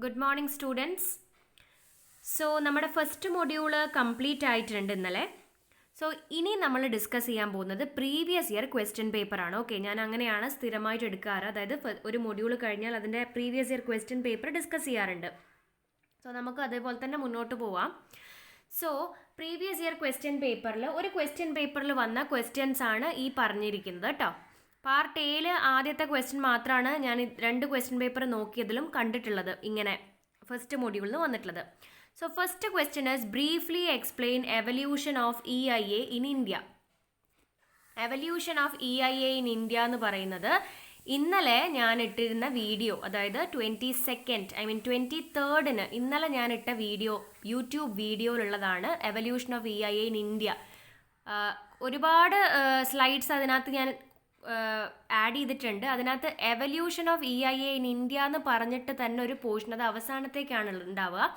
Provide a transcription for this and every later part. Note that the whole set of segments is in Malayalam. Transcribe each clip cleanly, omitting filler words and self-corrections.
Good morning students. സോ നമ്മുടെ ഫസ്റ്റ് മൊഡ്യൂള് കംപ്ലീറ്റ് ആയിട്ടുണ്ട് ഇന്നലെ. സോ ഇനി നമ്മൾ ഡിസ്കസ് ചെയ്യാൻ പോകുന്നത് പ്രീവിയസ് ഇയർ ക്വസ്റ്റ്യൻ പേപ്പറാണ്. ഓക്കെ, ഞാൻ അങ്ങനെയാണ് സ്ഥിരമായിട്ട് എടുക്കാറ്. അതായത് ഒരു മൊഡ്യൂൾ കഴിഞ്ഞാൽ അതിൻ്റെ previous year question paper discuss ചെയ്യാറുണ്ട്. സോ നമുക്ക് അതേപോലെ തന്നെ മുന്നോട്ട് പോവാം. സോ പ്രീവിയസ് ഇയർ ക്വസ്റ്റ്യൻ പേപ്പറിൽ ഒരു ക്വസ്റ്റ്യൻ പേപ്പറിൽ വന്ന ക്വസ്റ്റ്യൻസ് ആണ് ഈ പറഞ്ഞിരിക്കുന്നത് കേട്ടോ. പാർട്ട് എയിൽ ആദ്യത്തെ ക്വസ്റ്റ്യൻ മാത്രമാണ് ഞാൻ രണ്ട് ക്വസ്റ്റ്യൻ പേപ്പർ നോക്കിയതിലും കണ്ടിട്ടുള്ളത്, ഇങ്ങനെ ഫസ്റ്റ് മൊഡ്യൂളിൽ നിന്ന് വന്നിട്ടുള്ളത്. So first question is briefly explain evolution of EIA in India. Evolution of EIA in India എന്ന് പറയുന്നത് ഇന്നലെ ഞാൻ ഇട്ടിരുന്ന വീഡിയോ, അതായത് 23rd ഇന്നലെ ഞാൻ ഇട്ട വീഡിയോ, യൂട്യൂബ് വീഡിയോയിലുള്ളതാണ് evolution of EIA in India. ഒരുപാട് സ്ലൈഡ്സ് അതിനകത്ത് ഞാൻ ആഡ് ചെയ്തിട്ടുണ്ട്. അതിനകത്ത് evolution of EIA in India എന്ന് പറഞ്ഞിട്ട് തന്നെ ഒരു പോർഷൻ, അത് അവസാനത്തേക്കാണ് ഉണ്ടാവുക.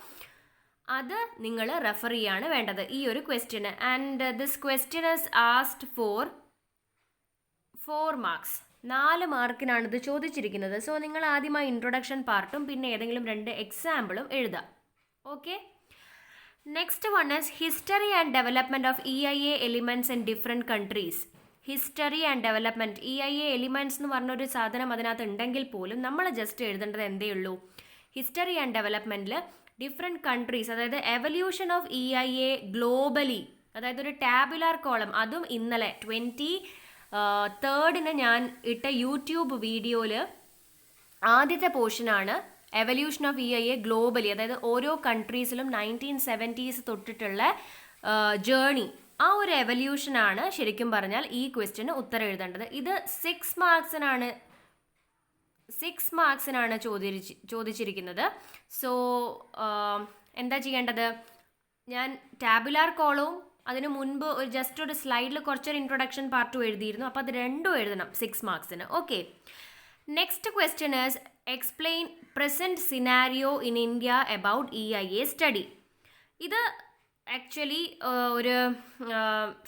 അത് നിങ്ങൾ റെഫർ ചെയ്യാണ് വേണ്ടത് ഈ ഒരു question. And this question is asked four 4 marks. 4 മാർക്കിനാണ് ഇത് ചോദിച്ചിരിക്കുന്നത്. സോ നിങ്ങൾ ആദ്യമായി ഇൻട്രൊഡക്ഷൻ പാർട്ടും പിന്നെ ഏതെങ്കിലും 2 എക്സാമ്പിളും എഴുതാം. Okay, next one is history and development of EIA elements in different countries. History and development, EIA elements എന്ന് പറഞ്ഞൊരു സാധനം അതിനകത്ത് ഉണ്ടെങ്കിൽ പോലും നമ്മൾ ജസ്റ്റ് എഴുതേണ്ടത് എന്തേ ഉള്ളൂ, ഹിസ്റ്ററി ആൻഡ് ഡെവലപ്മെൻറ്റിൽ ഡിഫറെൻറ്റ് കൺട്രീസ്, അതായത് എവല്യൂഷൻ ഓഫ് EIA ഗ്ലോബലി, അതായത് ഒരു ടാബുലാർ കോളം. അതും ഇന്നലെ 23rd ഞാൻ ഇട്ട യൂട്യൂബ് വീഡിയോയിൽ ആദ്യത്തെ പോർഷനാണ് എവല്യൂഷൻ ഓഫ് EIA ഗ്ലോബലി, അതായത് ഓരോ കൺട്രീസിലും 1970s തൊട്ടിട്ടുള്ള ജേർണി, ആ ഒരു എവല്യൂഷനാണ് ശരിക്കും പറഞ്ഞാൽ ഈ ക്വസ്റ്റ്യന് ഉത്തരം എഴുതേണ്ടത്. ഇത് 6 മാർക്സിനാണ് ചോദിച്ചിരിക്കുന്നത്. സോ എന്താ ചെയ്യേണ്ടത്, ഞാൻ ടാബുലാർ കോളവും അതിന് മുൻപ് ജസ്റ്റ് ഒരു സ്ലൈഡിൽ കുറച്ചൊരു ഇൻട്രൊഡക്ഷൻ പാർട്ടും എഴുതിയിരുന്നു. അപ്പോൾ അത് രണ്ടും എഴുതണം 6 മാർക്സിന്. Okay, next question is explain present scenario in India about EIA study. ഇത് ആക്ച്വലി ഒരു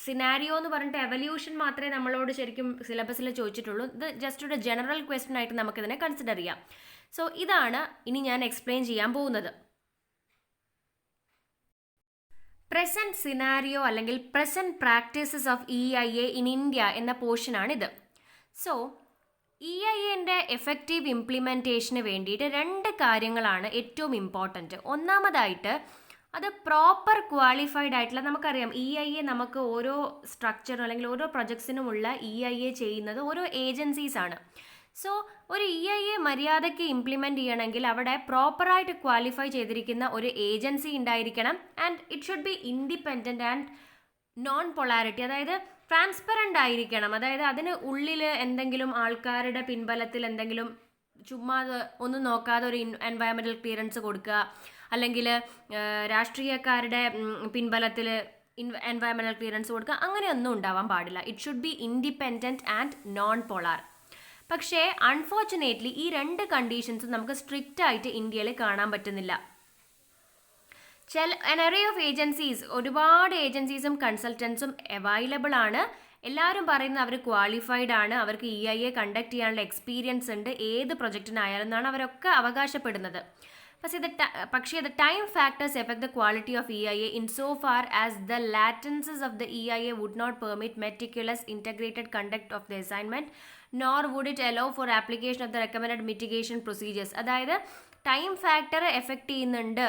സിനാരിയോ എന്ന് പറഞ്ഞിട്ട് എവല്യൂഷൻ മാത്രമേ നമ്മളോട് ശരിക്കും സിലബസിൽ ചോദിച്ചിട്ടുള്ളൂ. ഇത് ജസ്റ്റ് ഒരു ജനറൽ ക്വസ്റ്റ്യൻ ആയിട്ട് നമുക്കിതിനെ കൺസിഡർ ചെയ്യാം. സോ ഇതാണ് ഇനി ഞാൻ എക്സ്പ്ലെയിൻ ചെയ്യാൻ പോകുന്നത്. പ്രസൻറ്റ് സിനാരിയോ അല്ലെങ്കിൽ present practices of EIA in India എന്ന പോർഷനാണിത്. സോ EIAൻ്റെ എഫക്റ്റീവ് ഇംപ്ലിമെൻറ്റേഷന് വേണ്ടിയിട്ട് 2 കാര്യങ്ങളാണ് ഏറ്റവും ഇമ്പോർട്ടൻറ്റ്. ഒന്നാമതായിട്ട് അത് പ്രോപ്പർ ക്വാളിഫൈഡ് ആയിട്ടുള്ള, നമുക്കറിയാം EIA നമുക്ക് ഓരോ സ്ട്രക്ചറും അല്ലെങ്കിൽ ഓരോ പ്രൊജക്ട്സിനുമുള്ള EIA ചെയ്യുന്നത് ഓരോ ഏജൻസീസാണ്. സോ ഒരു EIA മര്യാദയ്ക്ക് ഇംപ്ലിമെൻറ്റ് ചെയ്യണമെങ്കിൽ അവിടെ പ്രോപ്പറായിട്ട് ക്വാളിഫൈ ചെയ്തിരിക്കുന്ന ഒരു ഏജൻസി ഉണ്ടായിരിക്കണം. And it should be independent and non polarity, അതായത് ട്രാൻസ്പെറൻ്റ് ആയിരിക്കണം. അതായത് അതിന് ഉള്ളിൽ എന്തെങ്കിലും ആൾക്കാരുടെ പിൻബലത്തിൽ എന്തെങ്കിലും ചുമ്മാ ഒന്നും നോക്കാതെ ഒരു എൻവയറമെൻ്റൽ ക്ലിയറൻസ് കൊടുക്കുക, അല്ലെങ്കിൽ രാഷ്ട്രീയക്കാരുടെ പിൻബലത്തിൽ എൻവയറമെൻ്റൽ ക്ലിയറൻസ് കൊടുക്കുക, അങ്ങനെയൊന്നും ഉണ്ടാവാൻ പാടില്ല. It should be independent and non polar. പക്ഷേ അൺഫോർച്ചുനേറ്റ്ലി ഈ 2 കണ്ടീഷൻസും നമുക്ക് സ്ട്രിക്റ്റ് ആയിട്ട് ഇന്ത്യയിൽ കാണാൻ പറ്റുന്നില്ല. an array of agencies, ഒരുപാട് ഏജൻസീസും കൺസൾട്ടൻസും അവൈലബിൾ ആണ്. എല്ലാവരും പറയുന്നത് അവർ ക്വാളിഫൈഡ് ആണ്, അവർക്ക് EIA കണ്ടക്ട് ചെയ്യാനുള്ള എക്സ്പീരിയൻസ് ഉണ്ട്, ഏത് പ്രൊജക്റ്റിനായാലും എന്നാണ് അവരൊക്കെ അവകാശപ്പെടുന്നത്. പക്ഷേ the time factors affect the quality of EIA insofar as the latencies of the EIA would not permit meticulous integrated conduct of the assignment nor would it allow for application of the recommended mitigation procedures. അതായത് ടൈം ഫാക്ടർ എഫക്റ്റ് ചെയ്യുന്നുണ്ട്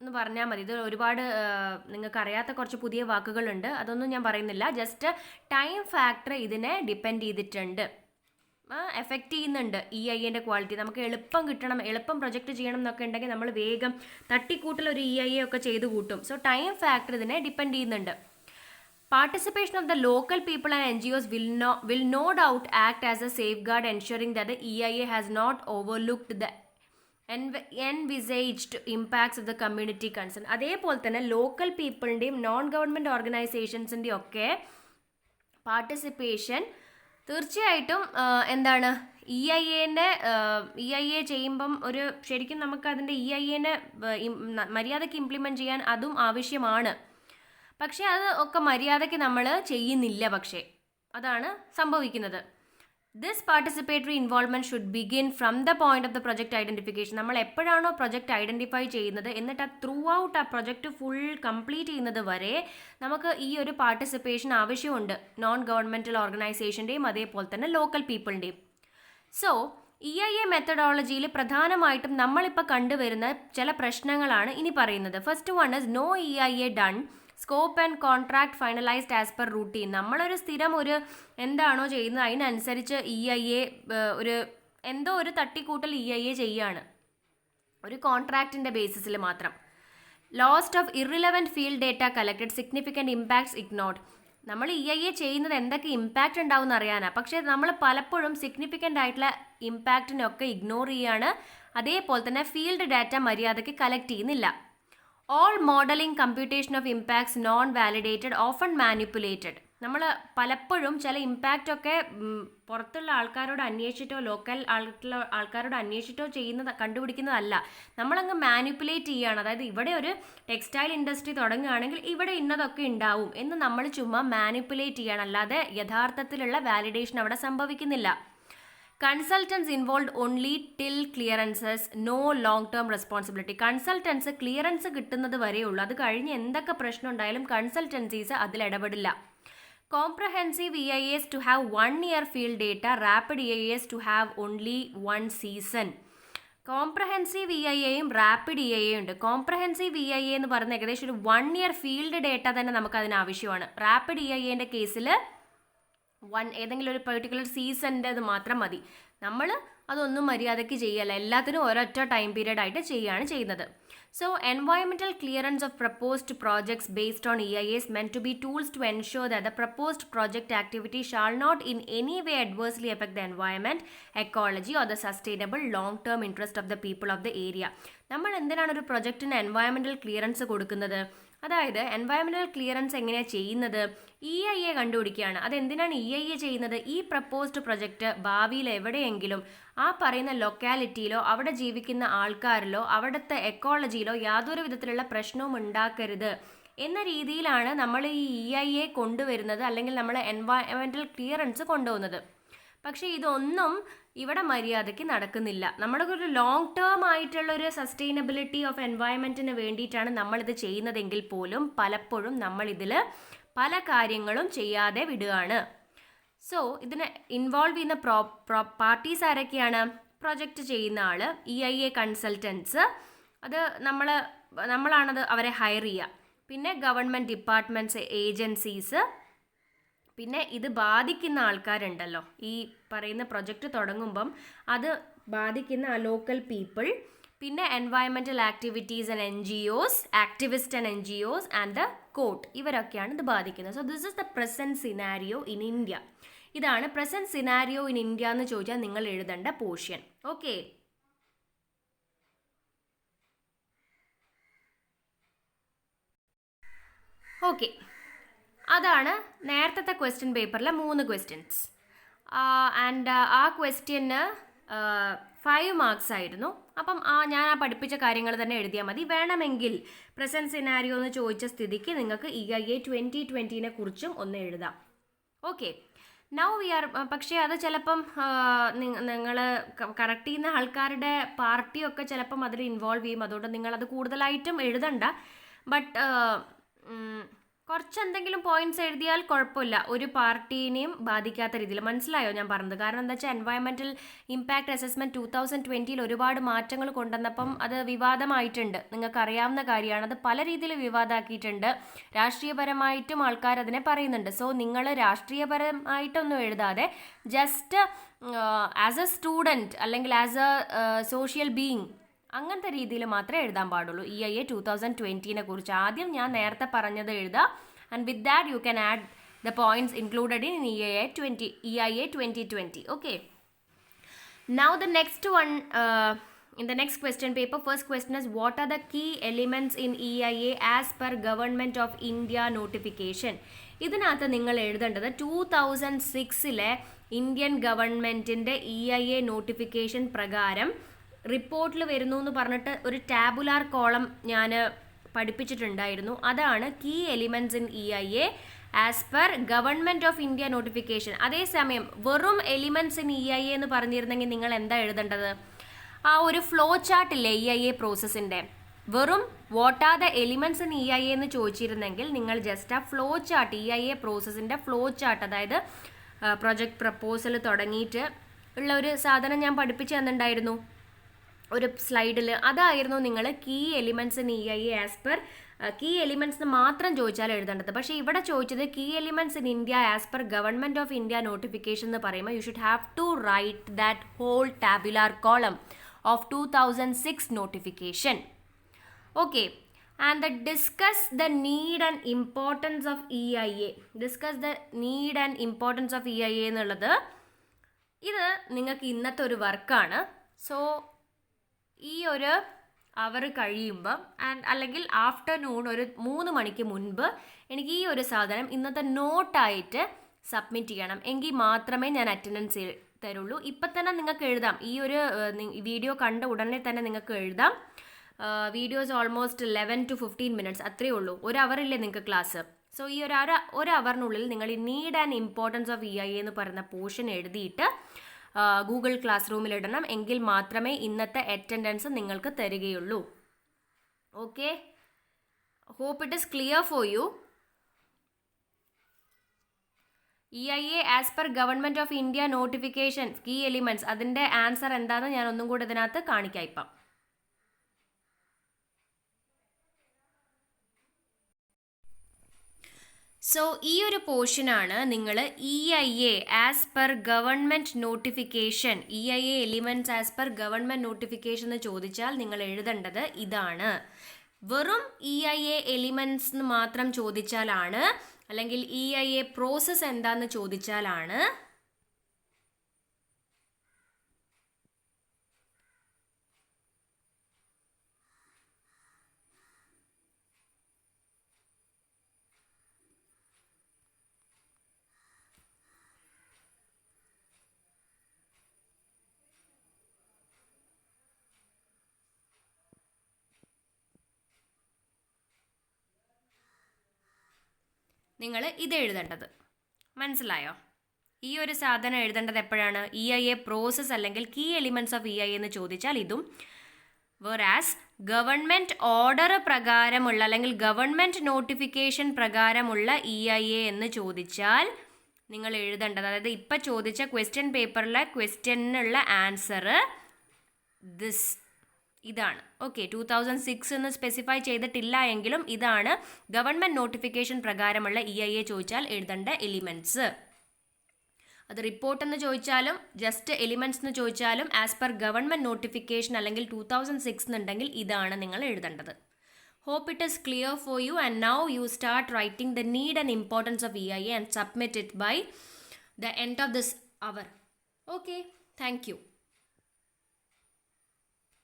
എന്ന് പറഞ്ഞാൽ മതി. ഇത് ഒരുപാട് നിങ്ങൾക്ക് അറിയാത്ത കുറച്ച് പുതിയ വാക്കുകളുണ്ട്, അതൊന്നും ഞാൻ പറയുന്നില്ല. ജസ്റ്റ് ടൈം ഫാക്ടർ ഇതിനെ ഡിപ്പെൻഡ് ചെയ്തിട്ടുണ്ട്, എഫക്റ്റ് ചെയ്യുന്നുണ്ട് EIAൻ്റെ ക്വാളിറ്റി. നമുക്ക് എളുപ്പം കിട്ടണം, എളുപ്പം പ്രൊജക്റ്റ് ചെയ്യണം എന്നൊക്കെ ഉണ്ടെങ്കിൽ നമ്മൾ വേഗം തട്ടിക്കൂട്ടൽ ഒരു EIA ഒക്കെ ചെയ്ത് കൂട്ടും. സോ ടൈം ഫാക്ടർ ഇതിനെ ഡിപ്പെൻഡ് ചെയ്യുന്നുണ്ട്. Participation of the local people and NGOs will no doubt act as a safeguard ensuring that the EIA has not overlooked the envisaged impacts of the community concern. അതേപോലെ തന്നെ ലോക്കൽ പീപ്പിളിൻ്റെയും നോൺ ഗവൺമെൻറ് ഓർഗനൈസേഷൻസിൻ്റെയും ഒക്കെ പാർട്ടിസിപ്പേഷൻ തീർച്ചയായിട്ടും എന്താണ് EIA ചെയ്യുമ്പം ഒരു ശരിക്കും നമുക്ക് അതിൻ്റെ EIAനെ മര്യാദയ്ക്ക് ഇംപ്ലിമെൻറ്റ് ചെയ്യാൻ അതും ആവശ്യമാണ്. പക്ഷേ അത് ഒക്കെ മര്യാദയ്ക്ക് നമ്മൾ ചെയ്യുന്നില്ല. പക്ഷേ അതാണ് സംഭവിക്കുന്നത്. This participatory involvement should begin from the point of the project identification. നമ്മൾ എപ്പോഴാണോ പ്രൊജക്ട് ഐഡൻറ്റിഫൈ ചെയ്യുന്നത് എന്നിട്ട് ആ ത്രൂ ഔട്ട് ആ പ്രൊജക്റ്റ് ഫുൾ കംപ്ലീറ്റ് ചെയ്യുന്നത് വരെ നമുക്ക് ഈ ഒരു പാർട്ടിസിപ്പേഷൻ ആവശ്യമുണ്ട്, നോൺ ഗവൺമെൻറ്റൽ ഓർഗനൈസേഷൻ്റെയും അതേപോലെ തന്നെ ലോക്കൽ പീപ്പിളിൻ്റെയും. സോ EIA മെത്തഡോളജിയിൽ പ്രധാനമായിട്ടും നമ്മളിപ്പോൾ കണ്ടുവരുന്ന ചില പ്രശ്നങ്ങളാണ് ഇനി പറയുന്നത്. First one is no EIA done, scope and contract finalised as per routine. നമ്മളൊരു സ്ഥിരം ഒരു എന്താണോ ചെയ്യുന്നത് അതിനനുസരിച്ച് EIA എന്തോ ഒരു തട്ടിക്കൂട്ടൽ EIA ചെയ്യാണ്, ഒരു കോൺട്രാക്റ്റിൻ്റെ ബേസിസിൽ മാത്രം. Lost of irrelevant field data collected, significant impacts ignored. നമ്മൾ EIA ചെയ്യുന്നത് എന്തൊക്കെ ഇമ്പാക്റ്റ് ഉണ്ടാവും എന്ന് അറിയാനാണ്, പക്ഷേ നമ്മൾ പലപ്പോഴും സിഗ്നിഫിക്കൻ്റ് ആയിട്ടുള്ള ഇമ്പാക്റ്റിനൊക്കെ ഇഗ്നോർ ചെയ്യാണ്. അതേപോലെ തന്നെ ഫീൽഡ് ഡാറ്റ മര്യാദയ്ക്ക് കളക്ട് ചെയ്യുന്നില്ല. All modelling computation of impacts non validated often manipulated. നമ്മൾ പലപ്പോഴും ചില ഇമ്പാക്റ്റൊക്കെ പുറത്തുള്ള ആൾക്കാരോട് അന്വേഷിച്ചിട്ടോ ലോക്കൽ ആൾക്കാരോട് അന്വേഷിച്ചിട്ടോ കണ്ടുപിടിക്കുന്നതല്ല, നമ്മളങ്ങ് മാനിപ്പുലേറ്റ് ചെയ്യുകയാണ്. അതായത് ഇവിടെ ഒരു ടെക്സ്റ്റൈൽ ഇൻഡസ്ട്രി തുടങ്ങുകയാണെങ്കിൽ ഇവിടെ ഇന്നതൊക്കെ ഉണ്ടാവും എന്ന് നമ്മൾ ചുമ്മാ മാനിപ്പുലേറ്റ് ചെയ്യണം, അല്ലാതെ യഥാർത്ഥത്തിലുള്ള വാലിഡേഷൻ അവിടെ സംഭവിക്കുന്നില്ല. Consultants involve only till clearances, no long term responsibility. Consultants clearance കിട്ടുന്നത് വരെയുള്ളൂ, അത് കഴിഞ്ഞ് എന്തൊക്കെ പ്രശ്നം ഉണ്ടായാലും കൺസൾട്ടൻസീസ് അതിൽ ഇടപെടില്ല. Comprehensive EIAs to have 1 year field data, rapid EIAs to have only 1 season. Comprehensive EIAയും റാപ്പിഡ് EIA ഉണ്ട്. കോംപ്രഹെൻസീവ് EIA എന്ന് പറയുന്ന ഏകദേശം ഒരു 1 year ഫീൽഡ് ഡേറ്റ തന്നെ നമുക്ക് അതിന് ആവശ്യമാണ്. റാപ്പിഡ് EIAൻ്റെ കേസിൽ ഏതെങ്കിലും ഒരു പെർട്ടിക്കുലർ സീസണിൻ്റെത് മാത്രം മതി. നമ്മൾ അതൊന്നും മര്യാദയ്ക്ക് ചെയ്യല്ല, എല്ലാത്തിനും ഒരൊറ്റ ടൈം പീരീഡ് ആയിട്ട് ചെയ്യുന്നത്. So, environmental clearance of proposed projects based on EIAs meant to be tools to ensure that the proposed project activity shall not in any way adversely affect the environment, ecology or the sustainable long-term interest of the people of the area. നമ്മൾ എന്തിനാണ് ഒരു പ്രൊജക്റ്റിന് എൻവയോൺമെൻറ്റൽ ക്ലിയറൻസ് കൊടുക്കുന്നത്? അതായത് എൻവയോൺമെൻറ്റൽ ക്ലിയറൻസ് എങ്ങനെയാണ് ചെയ്യുന്നത്? EIA കണ്ടുപിടിക്കുകയാണ്. അതെന്തിനാണ് EIA ചെയ്യുന്നത്? ഈ പ്രപ്പോസ്ഡ് പ്രൊജക്റ്റ് ഭാവിയിൽ എവിടെയെങ്കിലും ആ പറയുന്ന ലൊക്കാലിറ്റിയിലോ അവിടെ ജീവിക്കുന്ന ആൾക്കാരിലോ അവിടുത്തെ എക്കോളജിയിലോ യാതൊരു വിധത്തിലുള്ള പ്രശ്നവും ഉണ്ടാക്കരുത് എന്ന രീതിയിലാണ് നമ്മൾ ഈ EIA കൊണ്ടുവരുന്നത്, അല്ലെങ്കിൽ നമ്മൾ എൻവയോൺമെൻറ്റൽ ക്ലിയറൻസ് കൊണ്ടുപോകുന്നത്. പക്ഷേ ഇതൊന്നും ഇവിടെ മര്യാദയ്ക്ക് നടക്കുന്നില്ല. നമ്മുടെ ഒരു ലോങ് ടേം ആയിട്ടുള്ളൊരു സസ്റ്റൈനബിലിറ്റി ഓഫ് എൻവയോൺമെൻറ്റിന് വേണ്ടിയിട്ടാണ് നമ്മളിത് ചെയ്യുന്നതെങ്കിൽ പോലും പലപ്പോഴും നമ്മളിതിൽ പല കാര്യങ്ങളും ചെയ്യാതെ വിടുകയാണ്. സോ ഇതിന് ഇൻവോൾവ് ചെയ്യുന്ന പാർട്ടീസ് ആരൊക്കെയാണ്? പ്രൊജക്റ്റ് ചെയ്യുന്ന ആൾ, EIA കൺസൾട്ടൻസ്, അത് നമ്മളാണത് അവരെ ഹയർ ചെയ്യുക. പിന്നെ ഗവൺമെൻറ് ഡിപ്പാർട്ട്മെൻറ്റ്സ്, ഏജൻസീസ്, പിന്നെ ഇത് ബാധിക്കുന്ന ആൾക്കാരുണ്ടല്ലോ, ഈ പറയുന്ന പ്രൊജക്റ്റ് തുടങ്ങുമ്പം അത് ബാധിക്കുന്ന ലോക്കൽ പീപ്പിൾ, പിന്നെ environmental activities and NGOs, activist and NGOs and the court, ഇവരൊക്കെയാണ് ഇത് ബാധിക്കുന്നത്. So this is the present scenario in India. ഇതാണ് പ്രസൻറ്റ് സിനാരിയോ ഇൻ ഇന്ത്യ എന്ന് ചോദിച്ചാൽ നിങ്ങൾ എഴുതേണ്ട പോർഷൻ. ഓക്കെ, ഓക്കെ, അതാണ് നേരത്തെ ക്വസ്റ്റ്യൻ പേപ്പറിലെ 3 ക്വസ്റ്റ്യൻസ്. ആൻഡ് ആ ക്വസ്റ്റ്യന് 5 മാർക്സ് ആയിരുന്നു. അപ്പം ഞാൻ ആ പഠിപ്പിച്ച കാര്യങ്ങൾ തന്നെ എഴുതിയാൽ മതി. വേണമെങ്കിൽ പ്രസൻറ്റ് സിനാരിയോ എന്ന് ചോദിച്ച സ്ഥിതിക്ക് നിങ്ങൾക്ക് EIA 2020 കുറിച്ചും ഒന്ന് എഴുതാം. ഓക്കെ, നൗ വി ആർ, പക്ഷേ അത് ചിലപ്പം നിങ്ങൾ കറക്റ്റ് ചെയ്യുന്ന ആൾക്കാരുടെ പാർട്ടിയൊക്കെ ചിലപ്പം അതിൽ ഇൻവോൾവ് ചെയ്യും, അതുകൊണ്ട് നിങ്ങളത് കൂടുതലായിട്ടും എഴുതണ്ട. ബട്ട് കുറച്ച് എന്തെങ്കിലും പോയിന്റ്സ് എഴുതിയാൽ കുഴപ്പമില്ല, ഒരു പാർട്ടീനെയും ബാധിക്കാത്ത രീതിയിൽ. മനസ്സിലായോ ഞാൻ പറഞ്ഞത്? കാരണം എന്താ വെച്ചാൽ എൻവയോൺമെൻറ്റൽ ഇമ്പാക്റ്റ് അസസ്മെൻറ്റ് 2020 ഒരുപാട് മാറ്റങ്ങൾ കൊണ്ടുവന്നപ്പം അത് വിവാദമായിട്ടുണ്ട്, നിങ്ങൾക്ക് അറിയാവുന്ന കാര്യമാണ്. അത് പല രീതിയിൽ വിവാദമാക്കിയിട്ടുണ്ട്, രാഷ്ട്രീയപരമായിട്ടും ആൾക്കാർ അതിനെ പറയുന്നുണ്ട്. സോ നിങ്ങൾ രാഷ്ട്രീയപരമായിട്ടൊന്നും എഴുതാതെ ജസ്റ്റ് ആസ് എ സ്റ്റുഡൻറ്റ് അല്ലെങ്കിൽ ആസ് എ സോഷ്യൽ ബീയിങ് അങ്ങനത്തെ രീതിയിൽ മാത്രമേ എഴുതാൻ പാടുള്ളൂ EIA 2020 കുറിച്ച്. ആദ്യം ഞാൻ നേരത്തെ പറഞ്ഞത് എഴുതാം, and with that you can add the points included in EIA 2020. Okay, now the next one, in the next question paper, first question is what are the key elements in EIA as per Government of India notification? ഇതിനകത്ത് നിങ്ങൾ എഴുതേണ്ടത് 2006 ഇന്ത്യൻ ഗവൺമെൻറ്റിൻ്റെ EIA നോട്ടിഫിക്കേഷൻ പ്രകാരം റിപ്പോർട്ടിൽ വരുന്നു എന്ന് പറഞ്ഞിട്ട് ഒരു ടാബുലാർ കോളം ഞാൻ പഠിപ്പിച്ചിട്ടുണ്ടായിരുന്നു. അതാണ് key elements in EIA as per government of India notification. അതേസമയം വെറും എലിമെൻറ്റ്സ് ഇൻ EIA എന്ന് പറഞ്ഞിരുന്നെങ്കിൽ നിങ്ങൾ എന്താ എഴുതേണ്ടത്? ആ ഒരു ഫ്ലോ ചാർട്ടില്ലേ EIA പ്രോസസ്സിൻ്റെ, വെറും what are the elements in EIA എന്ന് ചോദിച്ചിരുന്നെങ്കിൽ നിങ്ങൾ ജസ്റ്റ് ആ ഫ്ലോ ചാർട്ട്, EIA പ്രോസസ്സിൻ്റെ ഫ്ലോ ചാർട്ട്, അതായത് പ്രൊജക്ട് പ്രപ്പോസൽ തുടങ്ങിയിട്ട് ഉള്ള ഒരു സാധനം ഞാൻ പഠിപ്പിച്ചു തന്നിട്ടുണ്ടായിരുന്നു ഒരു സ്ലൈഡിൽ. അതായിരുന്നു നിങ്ങൾ key elements in EIA as per key elements മാത്രം ചോദിച്ചാൽ എഴുതേണ്ടത്. പക്ഷേ ഇവിടെ ചോദിച്ചത് key elements in India as per government of India notification എന്ന് പറയുമ്പോൾ you should have to write that whole tabular column of 2006 notification. Okay, and discuss the need and importance of EIA. Discuss the need and importance of EIA എന്നുള്ളത് ഇത് നിങ്ങൾക്ക് ഇന്നത്തെ ഒരു വർക്കാണ്. സോ ഈ ഒരു അവർ കഴിയുമ്പം അല്ലെങ്കിൽ ആഫ്റ്റർനൂൺ ഒരു 3 മണിക്ക് മുൻപ് എനിക്ക് ഈ ഒരു സാധനം ഇന്നത്തെ നോട്ടായിട്ട് സബ്മിറ്റ് ചെയ്യണം. എങ്കിൽ മാത്രമേ ഞാൻ അറ്റൻഡൻസ് തരുള്ളൂ. ഇപ്പം തന്നെ നിങ്ങൾക്ക് എഴുതാം. ഈ ഒരു വീഡിയോ കണ്ട ഉടനെ തന്നെ നിങ്ങൾക്ക് എഴുതാം. വീഡിയോസ് ഓൾമോസ്റ്റ് 11 to 15 minutes അത്രയേ ഉള്ളൂ. 1 hour ഇല്ലേ നിങ്ങൾക്ക് ക്ലാസ്. സോ ഈ ഒരു അവറിനുള്ളിൽ നിങ്ങൾ ഈ need and importance of EIA എന്ന് പറയുന്ന പോർഷൻ എഴുതിയിട്ട് ഗൂഗിൾ ക്ലാസ് റൂമിൽ ഇടണം. എങ്കിൽ മാത്രമേ ഇന്നത്തെ അറ്റൻഡൻസ് നിങ്ങൾക്ക് തരികയുള്ളൂ. Okay, hope it is clear for you. EIA as per government of India notification key elements, അതിൻ്റെ ആൻസർ എന്താണെന്ന് ഞാൻ ഒന്നും കൂടി ഇതിനകത്ത് കാണിക്കാം ഇപ്പം. സോ ഈ ഒരു പോർഷനാണ് നിങ്ങൾ EIA as per government notification, EIA elements as per government notification എന്ന് ചോദിച്ചാൽ നിങ്ങൾ എഴുതേണ്ടത് ഇതാണ്. വെറും EIA എലിമെൻറ്റ്സ് എന്ന് മാത്രം ചോദിച്ചാലാണ്, അല്ലെങ്കിൽ EIA പ്രോസസ്സ് എന്താണെന്ന് ചോദിച്ചാലാണ് നിങ്ങൾ ഇത് എഴുതേണ്ടത്. മനസ്സിലായോ? ഈ ഒരു സാധനം എഴുതേണ്ടത് എപ്പോഴാണ്? EIA പ്രോസസ്സ് അല്ലെങ്കിൽ കീ എലിമെൻറ്റ്സ് ഓഫ് EIA എന്ന് ചോദിച്ചാൽ ഇതും. വെറാസ് ഗവൺമെൻറ് ഓർഡർ പ്രകാരമുള്ള അല്ലെങ്കിൽ ഗവൺമെൻറ് നോട്ടിഫിക്കേഷൻ പ്രകാരമുള്ള EIA എന്ന് ചോദിച്ചാൽ നിങ്ങൾ എഴുതേണ്ടത്, അതായത് ഇപ്പം ചോദിച്ച ക്വസ്റ്റ്യൻ പേപ്പറിലെ ക്വസ്റ്റ്യനുള്ള ആൻസർ ദിസ് ഇതാണ്. ഓക്കെ, 2006 എന്ന് സ്പെസിഫൈ ചെയ്തിട്ടില്ല എങ്കിലും ഇതാണ് ഗവൺമെൻറ് നോട്ടിഫിക്കേഷൻ പ്രകാരമുള്ള EIA ചോദിച്ചാൽ എഴുതേണ്ട എലിമെൻറ്റ്സ്. അത് റിപ്പോർട്ട് എന്ന് ചോദിച്ചാലും ജസ്റ്റ് എലിമെൻറ്റ്സ് എന്ന് ചോദിച്ചാലും ആസ് പെർ ഗവൺമെൻറ് നോട്ടിഫിക്കേഷൻ അല്ലെങ്കിൽ 2006 എന്നുണ്ടെങ്കിൽ ഇതാണ് നിങ്ങൾ എഴുതേണ്ടത്. Hope it is clear for you, and now you start writing the need and importance of EIA and submit it by the end of this hour. Okay, thank you.